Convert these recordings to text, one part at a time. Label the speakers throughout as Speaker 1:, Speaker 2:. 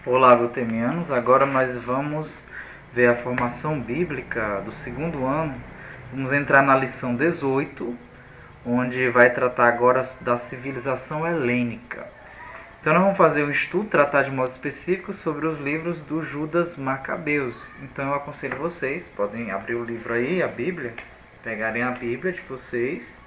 Speaker 1: Olá, Gutemianos. Agora nós vamos ver a formação bíblica do segundo ano. Vamos entrar na lição 18, onde vai tratar agora da civilização helênica. Então nós vamos fazer um estudo, tratar de modo específico sobre os livros do Judas Macabeus. Então eu aconselho vocês, podem abrir o livro aí, a Bíblia, pegarem a Bíblia de vocês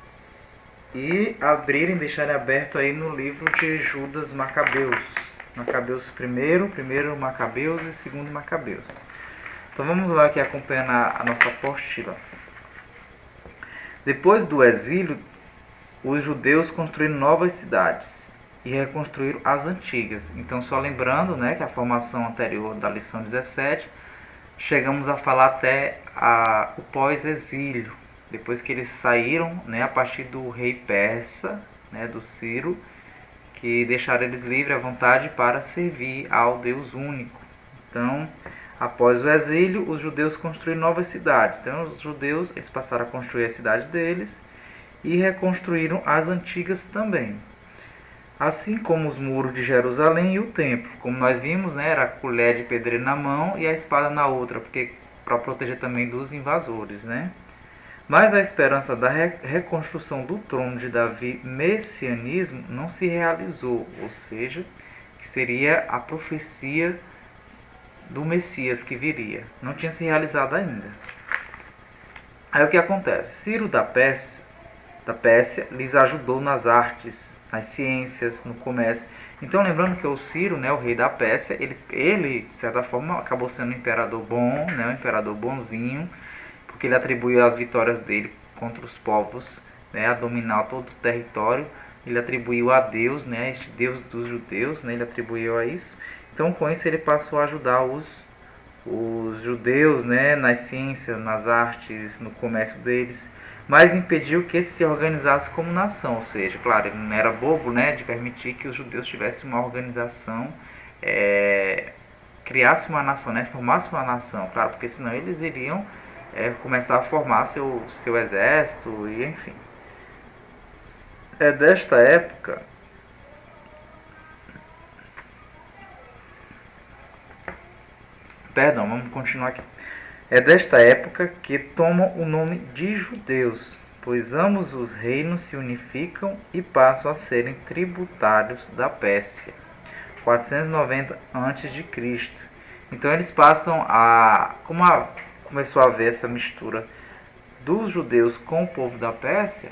Speaker 1: e abrirem, deixarem aberto aí no livro de Judas Macabeus. Macabeus primeiro Macabeus e segundo Macabeus. Então vamos lá aqui acompanhando a nossa apostila. Depois do exílio, os judeus construíram novas cidades e reconstruíram as antigas. Então só lembrando, que a formação anterior da lição 17, chegamos a falar até o pós-exílio, depois que eles saíram, a partir do rei persa, do Ciro, que deixaram eles livres à vontade para servir ao Deus único. Então, após o exílio, os judeus construíram novas cidades. Então, os judeus eles passaram a construir as cidades deles e reconstruíram as antigas também. Assim como os muros de Jerusalém e o templo. Como nós vimos, era a colher de pedreiro na mão e a espada na outra, porque para proteger também dos invasores, Mas a esperança da reconstrução do trono de Davi, messianismo, não se realizou, ou seja, que seria a profecia do Messias que viria. Não tinha se realizado ainda. Aí o que acontece? Ciro da Pérsia lhes ajudou nas artes, nas ciências, no comércio. Então, lembrando que o Ciro, o rei da Pérsia, ele de certa forma, acabou sendo um imperador bom, um imperador bonzinho, porque ele atribuiu as vitórias dele contra os povos, a dominar todo o território. Ele atribuiu a Deus, este Deus dos judeus, ele atribuiu a isso. Então, com isso, ele passou a ajudar os judeus, nas ciências, nas artes, no comércio deles, mas impediu que se organizasse como nação. Ou seja, claro, ele não era bobo, de permitir que os judeus tivessem uma organização, criasse uma nação, formasse uma nação, claro, porque senão eles iriam começar a formar seu exército e enfim. É desta época vamos continuar aqui. É desta época que tomam o nome de judeus, pois ambos os reinos se unificam e passam a serem tributários da Pérsia. 490 a.C. Então eles passam começou a haver essa mistura dos judeus com o povo da Pérsia,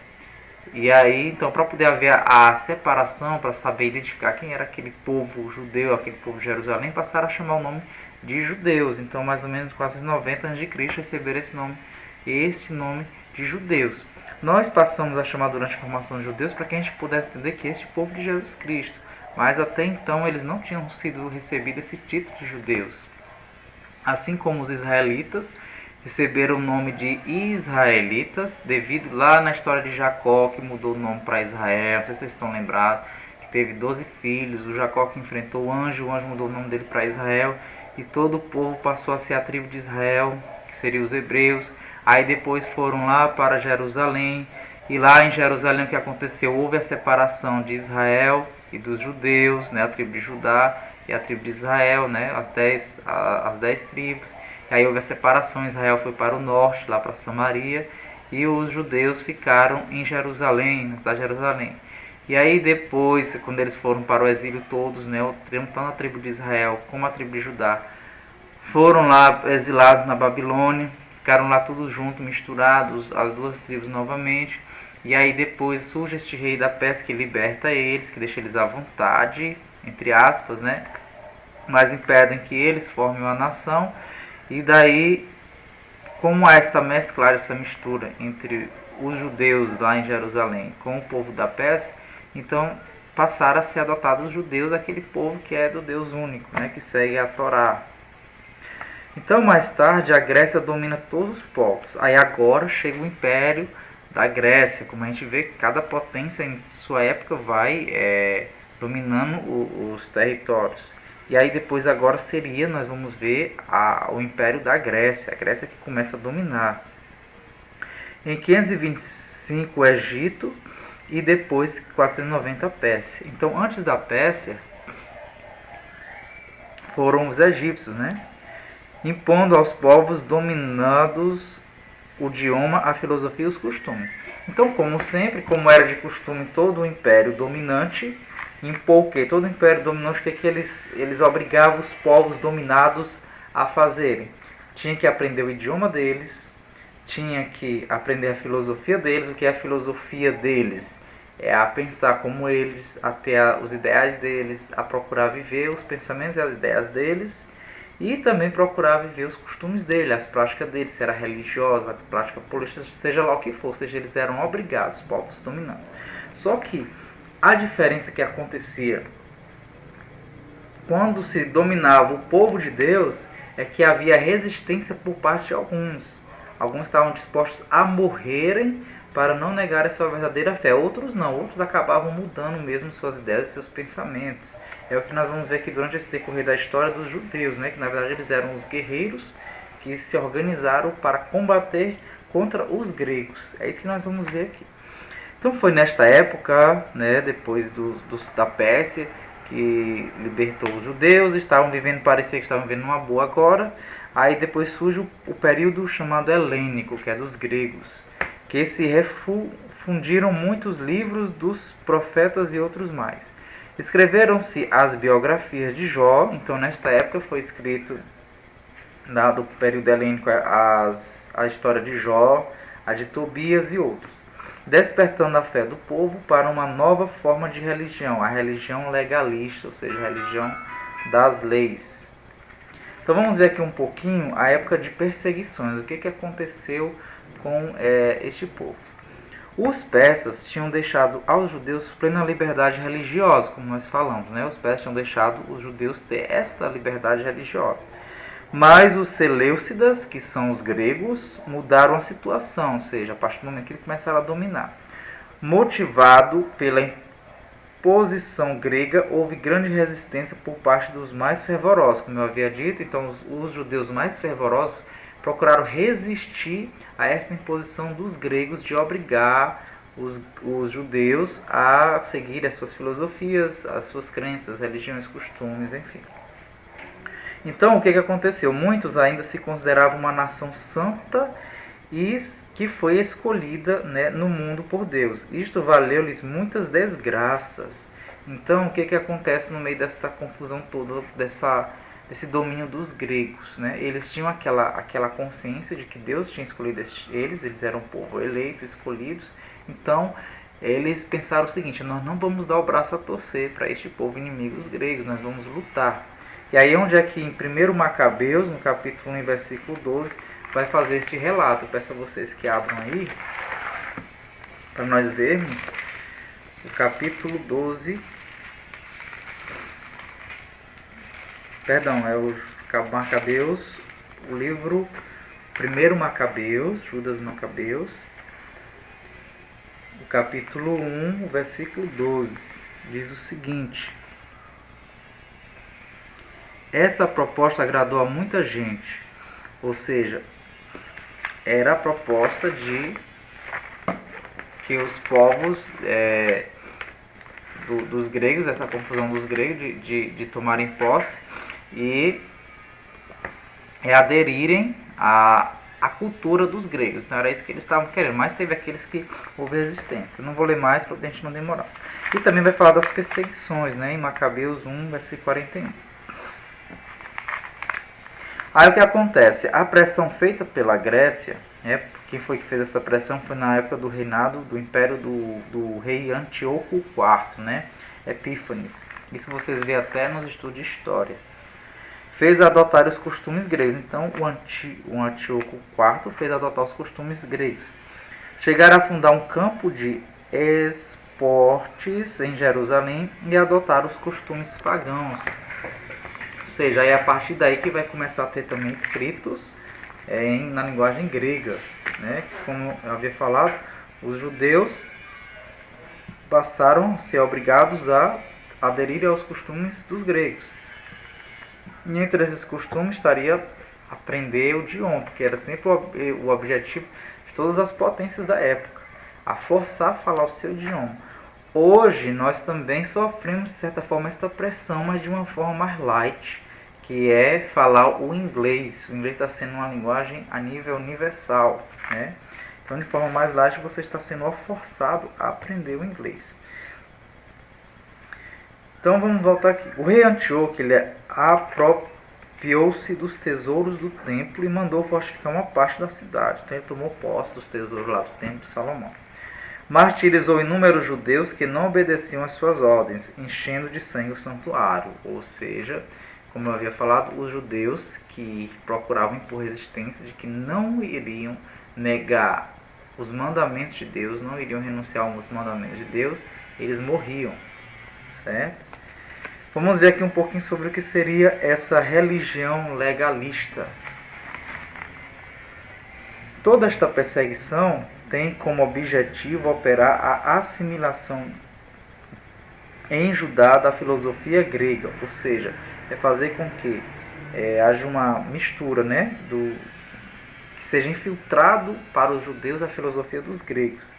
Speaker 1: e aí então para poder haver a separação, para saber identificar quem era aquele povo judeu, aquele povo de Jerusalém, passaram a chamar o nome de judeus. Então mais ou menos 490 a.C. receberam este nome de judeus. Nós passamos a chamar durante a formação de judeus para que a gente pudesse entender que este povo de Jesus Cristo, mas até então eles não tinham sido recebido esse título de judeus. Assim como os israelitas receberam o nome de israelitas, devido lá na história de Jacó, que mudou o nome para Israel. Não sei se vocês estão lembrados, que teve 12 filhos, o Jacó que enfrentou o anjo mudou o nome dele para Israel, e todo o povo passou a ser a tribo de Israel, que seriam os hebreus. Aí depois foram lá para Jerusalém, e lá em Jerusalém o que aconteceu? Houve a separação de Israel e dos judeus, a tribo de Judá e a tribo de Israel, as 10 tribos. E aí houve a separação, Israel foi para o norte, lá para Samaria, e os judeus ficaram em Jerusalém, na cidade de Jerusalém. E aí depois, quando eles foram para o exílio todos, tanto a tribo de Israel como a tribo de Judá, foram lá exilados na Babilônia, ficaram lá todos juntos, misturados, as duas tribos novamente. E aí depois surge este rei da Pérsia que liberta eles, que deixa eles à vontade, entre aspas, mas impedem que eles formem uma nação. E daí, como há essa mesclagem, essa mistura entre os judeus lá em Jerusalém com o povo da Pérsia, então passaram a ser adotados os judeus, aquele povo que é do Deus único, que segue a Torá. Então, mais tarde, a Grécia domina todos os povos. Aí agora chega o Império da Grécia. Como a gente vê, cada potência em sua época vai dominando os territórios. E aí depois agora nós vamos ver o Império da Grécia, a Grécia que começa a dominar. Em 525 o Egito e depois 490 a Pérsia. Então antes da Pérsia foram os egípcios, né? Impondo aos povos dominados o idioma, a filosofia e os costumes. Então, como sempre, como era de costume todo o império dominante, impor o quê? Todo o império dominante, o que eles obrigavam os povos dominados a fazerem? Tinha que aprender o idioma deles, tinha que aprender a filosofia deles. O que é a filosofia deles? É a pensar como eles, a ter os ideais deles, a procurar viver os pensamentos e as ideias deles, e também procurar viver os costumes dele, as práticas dele, se era religiosa, prática política, seja lá o que for, seja, eles eram obrigados, os povos dominantes. Só que a diferença que acontecia quando se dominava o povo de Deus é que havia resistência por parte de alguns. Alguns estavam dispostos a morrerem para não negar a sua verdadeira fé. Outros não, outros acabavam mudando mesmo suas ideias e seus pensamentos. É o que nós vamos ver aqui durante esse decorrer da história dos judeus, né? Que na verdade eles eram os guerreiros que se organizaram para combater contra os gregos. É isso que nós vamos ver aqui. Então foi nesta época, né, depois da Pérsia, que libertou os judeus, estavam vivendo, parecia que estavam vivendo numa boa agora. Aí depois surge o período chamado helênico, que é dos gregos, que se refundiram muitos livros dos profetas e outros mais. Escreveram-se as biografias de Jó. Então nesta época foi escrito, do período helênico, a história de Jó, a de Tobias e outros, despertando a fé do povo para uma nova forma de religião, a religião legalista, ou seja, a religião das leis. Então vamos ver aqui um pouquinho a época de perseguições, o que aconteceu com este povo. Os persas tinham deixado aos judeus plena liberdade religiosa, como nós falamos, né? Os persas tinham deixado os judeus ter esta liberdade religiosa. Mas os seleucidas, que são os gregos, mudaram a situação, ou seja, a partir do momento que eles começaram a dominar. Motivado pela imposição grega, houve grande resistência por parte dos mais fervorosos, como eu havia dito. Então os judeus mais fervorosos procuraram resistir a essa imposição dos gregos de obrigar os judeus a seguir as suas filosofias, as suas crenças, religiões, costumes, enfim. Então, o que aconteceu? Muitos ainda se consideravam uma nação santa e que foi escolhida, né, no mundo por Deus. Isto valeu-lhes muitas desgraças. Então, o que acontece no meio dessa confusão toda, desse domínio dos gregos, né? Eles tinham aquela consciência de que Deus tinha escolhido eles eram um povo eleito, escolhidos. Então, eles pensaram o seguinte: nós não vamos dar o braço a torcer para este povo inimigo, os gregos, nós vamos lutar. E aí onde é que em 1 Macabeus, no capítulo 1, versículo 12, vai fazer este relato. Eu peço a vocês que abram aí, para nós vermos o capítulo 12, perdão, é o Macabeus, o livro 1 Macabeus, Judas Macabeus, o capítulo 1, o versículo 12, diz o seguinte: essa proposta agradou a muita gente, ou seja, era a proposta de que os povos dos gregos, essa confusão dos gregos de tomarem posse e aderirem à cultura dos gregos. Então era isso que eles estavam querendo, mas teve aqueles que houve resistência. Não vou ler mais para a gente não demorar. E também vai falar das perseguições, né, em Macabeus 1, versículo 41. Aí o que acontece? A pressão feita pela Grécia, quem foi que fez essa pressão foi na época do reinado do império do rei Antíoco IV, né? Epífanes. Isso vocês veem até nos estudos de história. Fez adotar os costumes gregos. Então o Antíoco IV fez adotar os costumes gregos. Chegaram a fundar um campo de esportes em Jerusalém e adotar os costumes pagãos. Ou seja, é a partir daí que vai começar a ter também escritos na linguagem grega, né? Como eu havia falado, os judeus passaram a ser obrigados a aderir aos costumes dos gregos. E entre esses costumes estaria aprender o idioma, que era sempre o objetivo de todas as potências da época, a forçar a falar o seu idioma. Hoje nós também sofremos de certa forma esta pressão, mas de uma forma mais light, que é falar o inglês. O inglês está sendo uma linguagem a nível universal, né? Então, de forma mais light, você está sendo forçado a aprender o inglês. Então, vamos voltar aqui. O rei Antíoco, ele apropriou-se dos tesouros do templo e mandou fortificar uma parte da cidade. Então, ele tomou posse dos tesouros lá do templo de Salomão. Martirizou inúmeros judeus que não obedeciam às suas ordens, enchendo de sangue o santuário. Ou seja, como eu havia falado, os judeus que procuravam impor resistência, de que não iriam negar os mandamentos de Deus, não iriam renunciar aos mandamentos de Deus, eles morriam, certo? Vamos ver aqui um pouquinho sobre o que seria essa religião legalista. Toda esta perseguição tem como objetivo operar a assimilação em Judá da filosofia grega, ou seja, é fazer com que haja uma mistura, né, que seja infiltrado para os judeus a filosofia dos gregos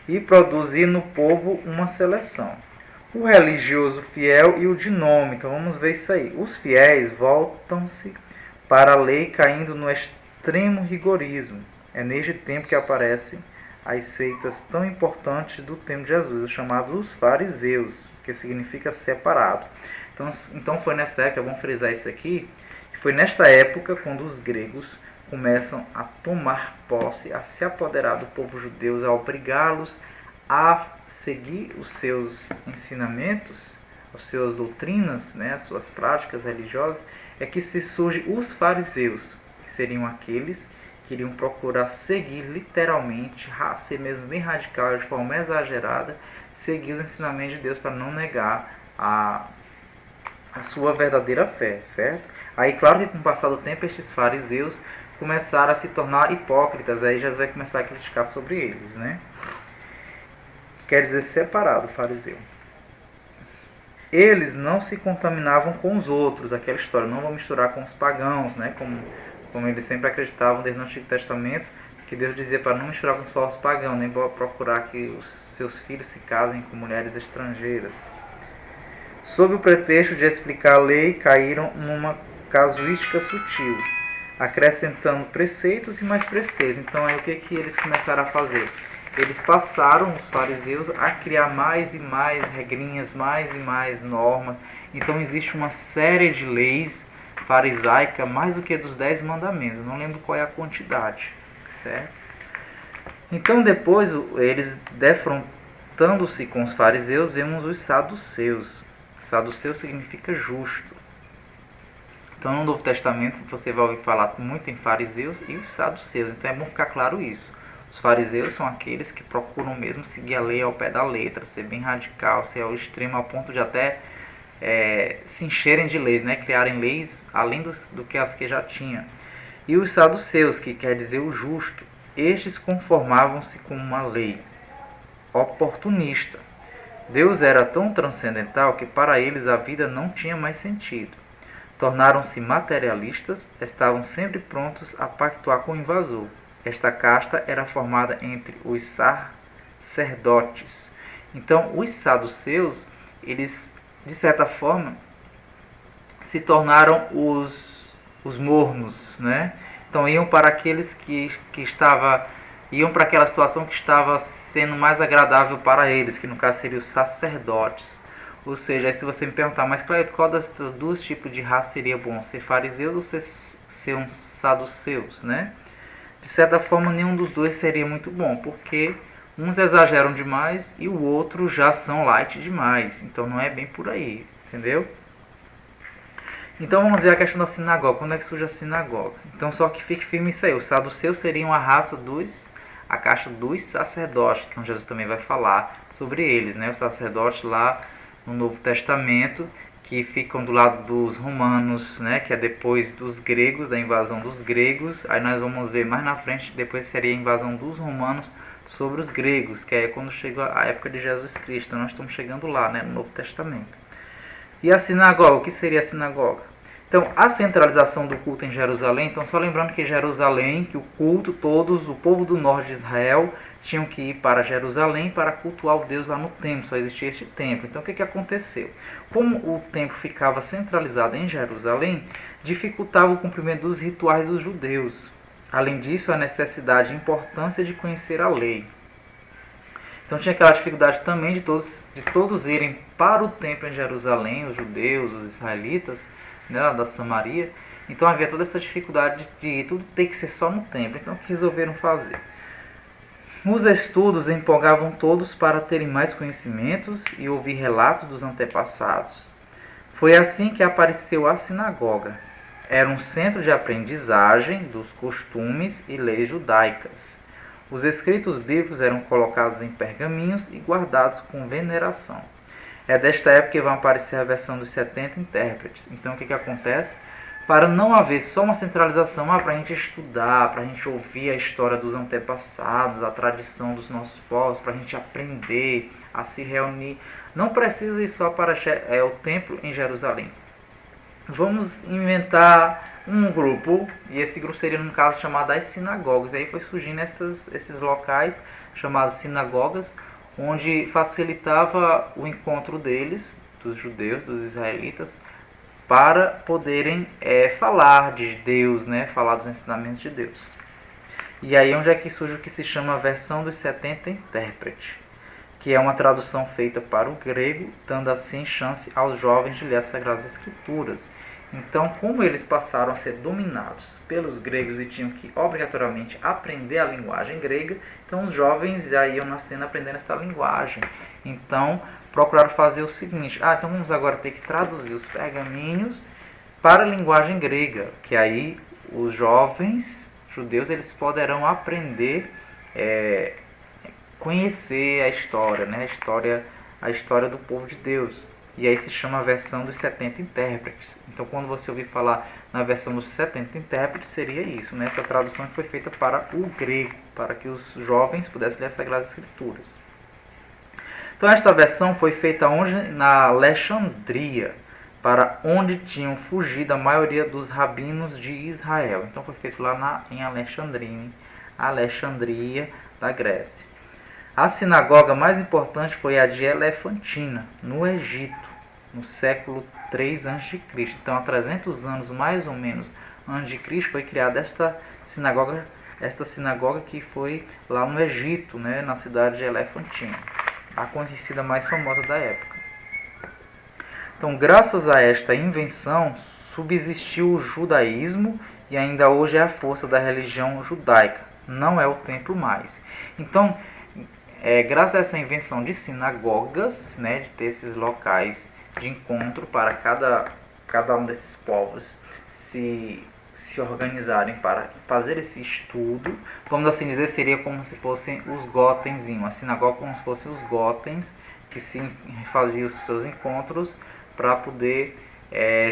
Speaker 1: e produzir no povo uma seleção. O religioso fiel e o de nome. Então vamos ver isso aí. Os fiéis voltam-se para a lei caindo no extremo rigorismo. É neste tempo que aparecem as seitas tão importantes do tempo de Jesus, os chamados fariseus, que significa separado. Então foi nessa época, vamos frisar isso aqui, que foi nesta época quando os gregos começam a tomar posse, a se apoderar do povo judeu, a obrigá-los a seguir os seus ensinamentos, as suas doutrinas, né, as suas práticas religiosas, é que se surgem os fariseus, que seriam aqueles que iriam procurar seguir literalmente, ser mesmo bem radical, de forma exagerada, seguir os ensinamentos de Deus para não negar a sua verdadeira fé, certo? Aí, claro que com o passar do tempo, estes fariseus começaram a se tornar hipócritas, aí Jesus vai começar a criticar sobre eles, né? Quer dizer, separado, fariseu. Eles não se contaminavam com os outros, aquela história, não vão misturar com os pagãos, né? Como eles sempre acreditavam desde o Antigo Testamento, que Deus dizia para não misturar com os povos pagãos, nem procurar que os seus filhos se casem com mulheres estrangeiras. Sob o pretexto de explicar a lei, caíram numa casuística sutil, acrescentando preceitos e mais preceitos. Então, aí o que eles começaram a fazer? Eles passaram, os fariseus, a criar mais e mais regrinhas, mais e mais normas. Então existe uma série de leis farisaica, mais do que dos 10 mandamentos. Eu não lembro qual é a quantidade, certo? Então depois, eles defrontando-se com os fariseus, vemos os saduceus. Saduceu significa justo. Então no Novo Testamento você vai ouvir falar muito em fariseus e os saduceus. Então é bom ficar claro isso. Os fariseus são aqueles que procuram mesmo seguir a lei ao pé da letra, ser bem radical, ser ao extremo, ao ponto de até se encherem de leis, né? Criarem leis além do que as que já tinha. E os saduceus, que quer dizer o justo, estes conformavam-se com uma lei oportunista. Deus era tão transcendental que para eles a vida não tinha mais sentido. Tornaram-se materialistas, estavam sempre prontos a pactuar com o invasor. Esta casta era formada entre os sacerdotes. Então, os saduceus, eles, de certa forma, se tornaram os mornos, né? Então, iam para aqueles que iam para aquela situação que estava sendo mais agradável para eles, que no caso seriam os sacerdotes. Ou seja, se você me perguntar, mas Cleito, qual desses dois tipos de raça seria bom? Ser fariseus ou ser uns saduceus, né? De certa forma, nenhum dos dois seria muito bom, porque uns exageram demais e o outro já são light demais. Então não é bem por aí, entendeu? Então vamos ver a questão da sinagoga. Quando é que surge a sinagoga? Então só que fique firme isso aí. Os saduceus seriam a casta dos sacerdotes, que Jesus também vai falar sobre eles, né? Os sacerdotes lá no Novo Testamento, que ficam do lado dos romanos, né, que é depois dos gregos, da invasão dos gregos. Aí nós vamos ver mais na frente, depois seria a invasão dos romanos sobre os gregos, que é quando chega a época de Jesus Cristo. Então nós estamos chegando lá, né, no Novo Testamento. E a sinagoga, o que seria a sinagoga? Então, a centralização do culto em Jerusalém, então só lembrando que Jerusalém, que o culto, todos, o povo do norte de Israel, tinham que ir para Jerusalém para cultuar o Deus lá no templo, só existia este templo. Então, o que aconteceu? Como o templo ficava centralizado em Jerusalém, dificultava o cumprimento dos rituais dos judeus. Além disso, a necessidade e importância de conhecer a lei. Então tinha aquela dificuldade também de todos irem para o templo em Jerusalém, os judeus, os israelitas, né, lá da Samaria. Então havia toda essa dificuldade de tudo ter que ser só no templo. Então o que resolveram fazer? Os estudos empolgavam todos para terem mais conhecimentos e ouvir relatos dos antepassados. Foi assim que apareceu a sinagoga. Era um centro de aprendizagem dos costumes e leis judaicas. Os escritos bíblicos eram colocados em pergaminhos e guardados com veneração. É desta época que vai aparecer a versão dos 70 intérpretes. Então, o que acontece? Para não haver só uma centralização, para a gente estudar, para a gente ouvir a história dos antepassados, a tradição dos nossos povos, para a gente aprender, a se reunir. Não precisa ir só para o templo em Jerusalém. Vamos inventar um grupo, e esse grupo seria, no caso, chamado as sinagogas. Aí foi surgindo esses locais chamados sinagogas, onde facilitava o encontro deles, dos judeus, dos israelitas, para poderem falar de Deus, né? Falar dos ensinamentos de Deus. E aí onde é que surge o que se chama a versão dos 70 intérpretes, que é uma tradução feita para o grego, dando assim chance aos jovens de ler as Sagradas Escrituras. Então, como eles passaram a ser dominados pelos gregos e tinham que obrigatoriamente aprender a linguagem grega, então os jovens já iam nascendo aprendendo esta linguagem. Então, procuraram fazer o seguinte: então vamos agora ter que traduzir os pergaminhos para a linguagem grega, que aí os jovens judeus eles poderão aprender, conhecer a história, né? A história do povo de Deus. E aí se chama a versão dos 70 intérpretes. Então, quando você ouvir falar na versão dos 70 intérpretes, seria isso, né? Essa tradução que foi feita para o grego, para que os jovens pudessem ler as Sagradas Escrituras. Então, esta versão foi feita onde? Na Alexandria, para onde tinham fugido a maioria dos rabinos de Israel. Então, foi feito lá em Alexandria da Grécia. A sinagoga mais importante foi a de Elefantina, no Egito, no século 3 a.C. Então, há 300 anos, mais ou menos, antes de Cristo, foi criada esta sinagoga que foi lá no Egito, né, na cidade de Elefantina, a conhecida mais famosa da época. Então, graças a esta invenção, subsistiu o judaísmo e ainda hoje é a força da religião judaica. Não é o templo mais. Então, graças a essa invenção de sinagogas, né, de ter esses locais de encontro para cada um desses povos se organizarem para fazer esse estudo, vamos assim dizer, seria como se fossem os gotenzinhos, a sinagoga como se fossem os gotens que se faziam os seus encontros para poder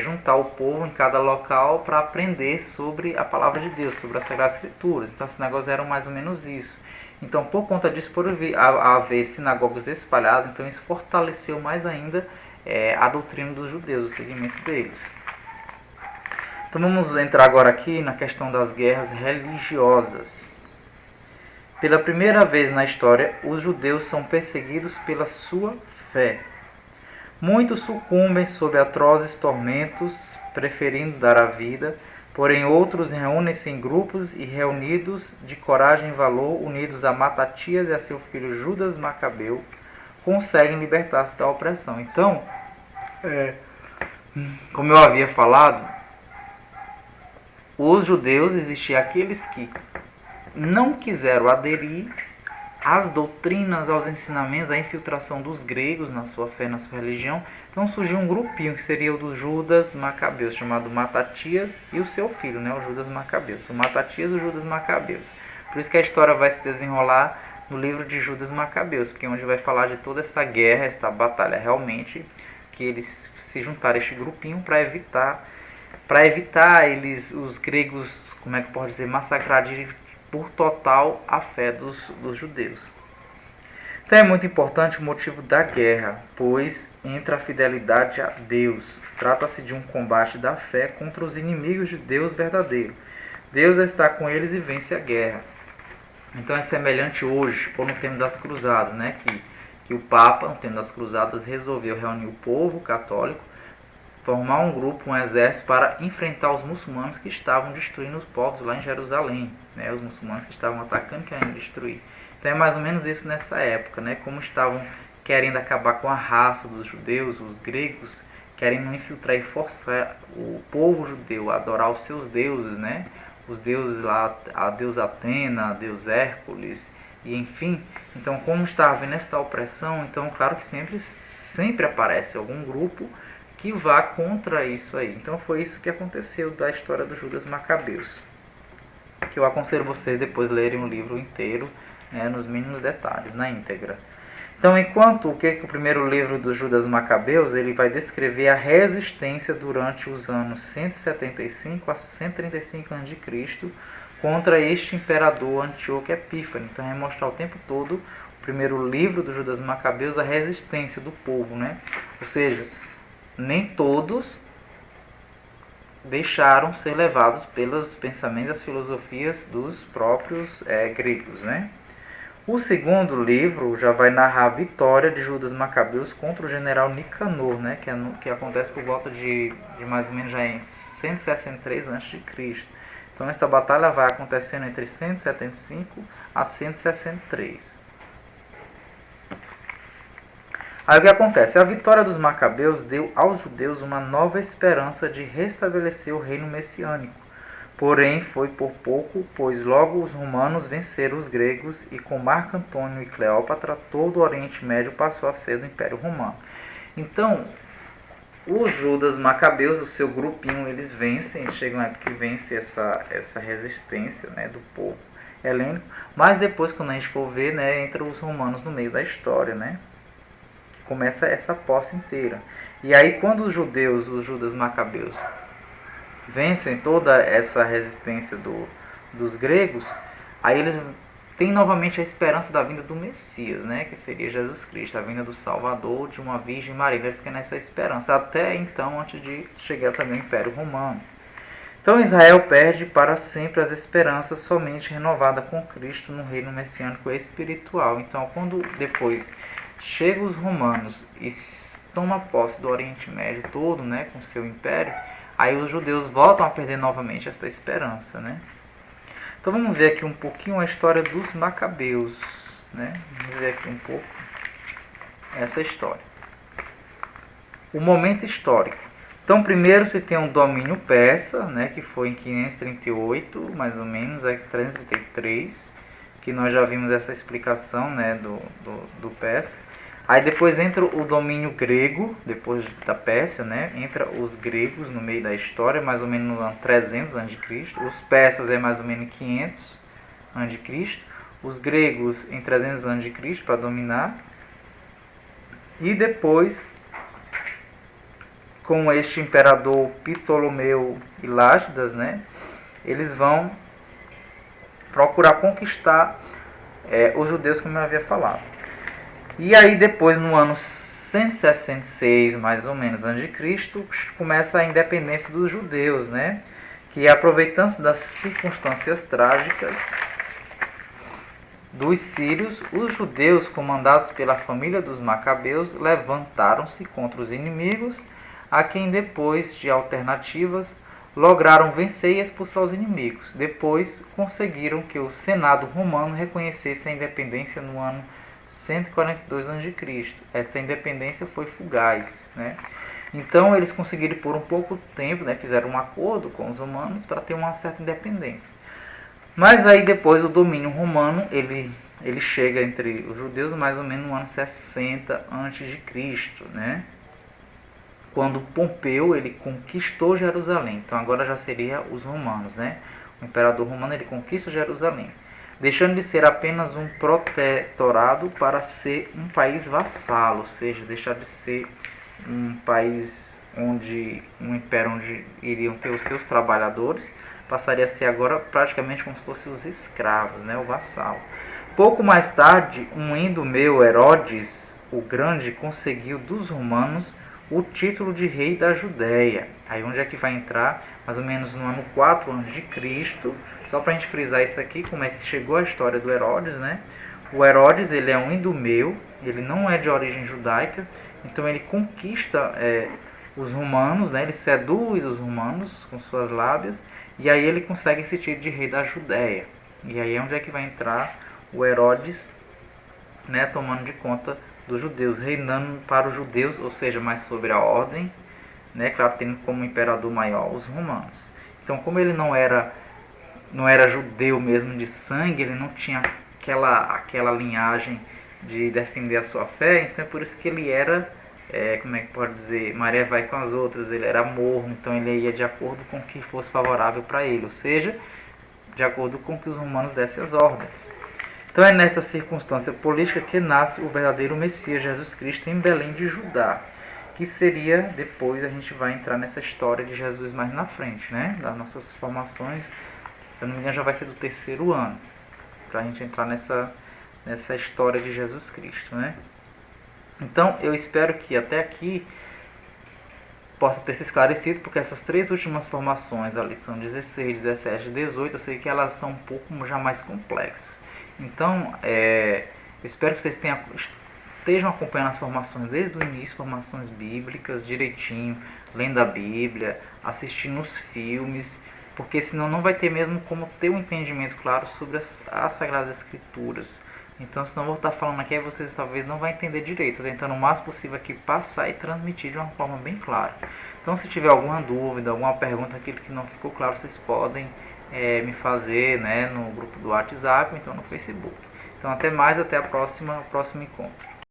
Speaker 1: juntar o povo em cada local para aprender sobre a palavra de Deus, sobre as Sagradas Escrituras. Então as sinagogas eram mais ou menos isso. Então, por conta disso, por haver sinagogas espalhadas, então isso fortaleceu mais ainda a doutrina dos judeus, o seguimento deles. Então vamos entrar agora aqui na questão das guerras religiosas. Pela primeira vez na história, os judeus são perseguidos pela sua fé. Muitos sucumbem sob atrozes tormentos, preferindo dar a vida, porém outros reúnem-se em grupos e, reunidos de coragem e valor, unidos a Matatias e a seu filho Judas Macabeu, conseguem libertar-se da opressão. Então, como eu havia falado, os judeus, existiam aqueles que não quiseram aderir às doutrinas, aos ensinamentos, à infiltração dos gregos na sua fé, na sua religião. Então surgiu um grupinho que seria o dos Judas Macabeus, chamado Matatias e o seu filho, né, o Judas Macabeus. O Matatias e o Judas Macabeus. Por isso que a história vai se desenrolar no livro de Judas Macabeus, porque é onde vai falar de toda esta guerra, esta batalha realmente, que eles se juntaram a este grupinho para evitar eles, os gregos, como é que pode dizer, massacrarem por total a fé dos judeus. Então é muito importante o motivo da guerra, pois entra a fidelidade a Deus. Trata-se de um combate da fé contra os inimigos de Deus verdadeiro. Deus está com eles e vence a guerra. Então é semelhante hoje, ou no tempo das cruzadas, né? que o Papa, no tempo das cruzadas, resolveu reunir o povo católico, formar um grupo, um exército para enfrentar os muçulmanos que estavam destruindo os povos lá em Jerusalém, né? Os muçulmanos que estavam atacando, querendo destruir. Então é mais ou menos isso nessa época, né? Como estavam querendo acabar com a raça dos judeus, os gregos, querendo infiltrar e forçar o povo judeu a adorar os seus deuses, né? Os deuses lá, a deusa Atena, a deus Hércules, e enfim. Então, como estava havendo esta opressão, então claro que sempre aparece algum grupo que vá contra isso aí. Então foi isso que aconteceu da história do Judas Macabeus, que eu aconselho vocês depois lerem o livro inteiro, né, nos mínimos detalhes, na íntegra. Então, enquanto o primeiro livro do Judas Macabeus, ele vai descrever a resistência durante os anos 175 a 135 a.C. contra este imperador Antíoco Epífano. Então, vai mostrar o tempo todo, o primeiro livro do Judas Macabeus, a resistência do povo, né? Ou seja, nem todos deixaram ser levados pelos pensamentos e as filosofias dos próprios gregos, né? O segundo livro já vai narrar a vitória de Judas Macabeus contra o general Nicanor, né? que acontece por volta de mais ou menos já em 163 a.C. Então esta batalha vai acontecendo entre 175 a 163. Aí o que acontece? A vitória dos Macabeus deu aos judeus uma nova esperança de restabelecer o reino messiânico. Porém, foi por pouco, pois logo os romanos venceram os gregos e com Marco Antônio e Cleópatra todo o Oriente Médio passou a ser do Império Romano. Então, os Judas Macabeus, o seu grupinho, eles vencem, chegam a época que vence essa resistência, né, do povo helênico, mas depois, quando a gente for ver, né, entra os romanos no meio da história, né? Começa essa posse inteira. E aí quando os judeus, os Judas Macabeus, vencem toda essa resistência dos gregos, aí eles têm novamente a esperança da vinda do Messias, né? Que seria Jesus Cristo, a vinda do Salvador de uma Virgem Maria. Ele fica nessa esperança, até então, antes de chegar também o Império Romano. Então Israel perde para sempre as esperanças somente renovada com Cristo no reino messiânico espiritual. Então quando depois chegam os romanos e tomam posse do Oriente Médio todo, né, com seu império, aí os judeus voltam a perder novamente esta esperança, né? Então vamos ver aqui um pouquinho a história dos Macabeus, né? Vamos ver aqui um pouco essa história. O momento histórico. Então primeiro se tem um domínio persa, né, que foi em 538, mais ou menos, 333, que nós já vimos essa explicação, né, do persa. Aí depois entra o domínio grego, depois da Pérsia, né? Entra os gregos no meio da história, mais ou menos no ano 300 a.C. Os persas é mais ou menos 500 a.C. Os gregos em 300 a.C. para dominar. E depois, com este imperador Ptolomeu e Lágidas, né? Eles vão procurar conquistar os judeus, como eu havia falado. E aí depois, no ano 166, mais ou menos, a.C., começa a independência dos judeus, né? Que aproveitando-se das circunstâncias trágicas dos sírios, os judeus, comandados pela família dos Macabeus, levantaram-se contra os inimigos, a quem depois de alternativas lograram vencer e expulsar os inimigos. Depois conseguiram que o Senado romano reconhecesse a independência no ano 142 a.C. Esta independência foi fugaz, né? Então eles conseguiram por um pouco tempo, né, fizeram um acordo com os romanos para ter uma certa independência. Mas aí depois o domínio romano, ele chega entre os judeus mais ou menos no ano 60 a.C., né? Quando Pompeu ele conquistou Jerusalém. Então agora já seria os romanos, né? O imperador romano ele conquista Jerusalém, deixando de ser apenas um protetorado para ser um país vassalo, ou seja, deixar de ser um país um império onde iriam ter os seus trabalhadores, passaria a ser agora praticamente como se fossem os escravos, né, o vassalo. Pouco mais tarde, um Idumeu, Herodes o Grande, conseguiu dos romanos o título de rei da Judéia. Aí onde é que vai entrar? Mais ou menos no ano 4 a.C. Só para a gente frisar isso aqui, como é que chegou a história do Herodes, né? O Herodes, ele é um Idumeu, ele não é de origem judaica, então ele conquista os romanos, né? Ele seduz os romanos com suas lábias, e aí ele consegue esse título de rei da Judéia. E aí é onde é que vai entrar o Herodes, né, tomando de conta dos judeus, reinando para os judeus, ou seja, mais sobre a ordem, né, claro, tendo como imperador maior os romanos. Então, como ele não era judeu mesmo de sangue, ele não tinha aquela linhagem de defender a sua fé, então é por isso que ele era, como é que pode dizer, Maria vai com as outras, ele era morno, então ele ia de acordo com o que fosse favorável para ele, ou seja, de acordo com o que os romanos dessem as ordens. Então é nesta circunstância política que nasce o verdadeiro Messias, Jesus Cristo, em Belém de Judá, que seria, depois a gente vai entrar nessa história de Jesus mais na frente, né? Das nossas formações, se eu não me engano já vai ser do 3º ano, para a gente entrar nessa história de Jesus Cristo, né? Então eu espero que até aqui possa ter se esclarecido, porque essas 3 últimas formações da lição 16, 17 e 18, eu sei que elas são um pouco já mais complexas. Então, eu espero que vocês estejam acompanhando as formações desde o início, formações bíblicas, direitinho, lendo a Bíblia, assistindo os filmes, porque senão não vai ter mesmo como ter um entendimento claro sobre as Sagradas Escrituras. Então, se não vou estar falando aqui, vocês talvez não vão entender direito. Estou tentando o máximo possível aqui passar e transmitir de uma forma bem clara. Então, se tiver alguma dúvida, alguma pergunta, aquilo que não ficou claro, vocês podem me fazer, né, no grupo do WhatsApp ou então no Facebook. Então, até mais, até o próximo encontro.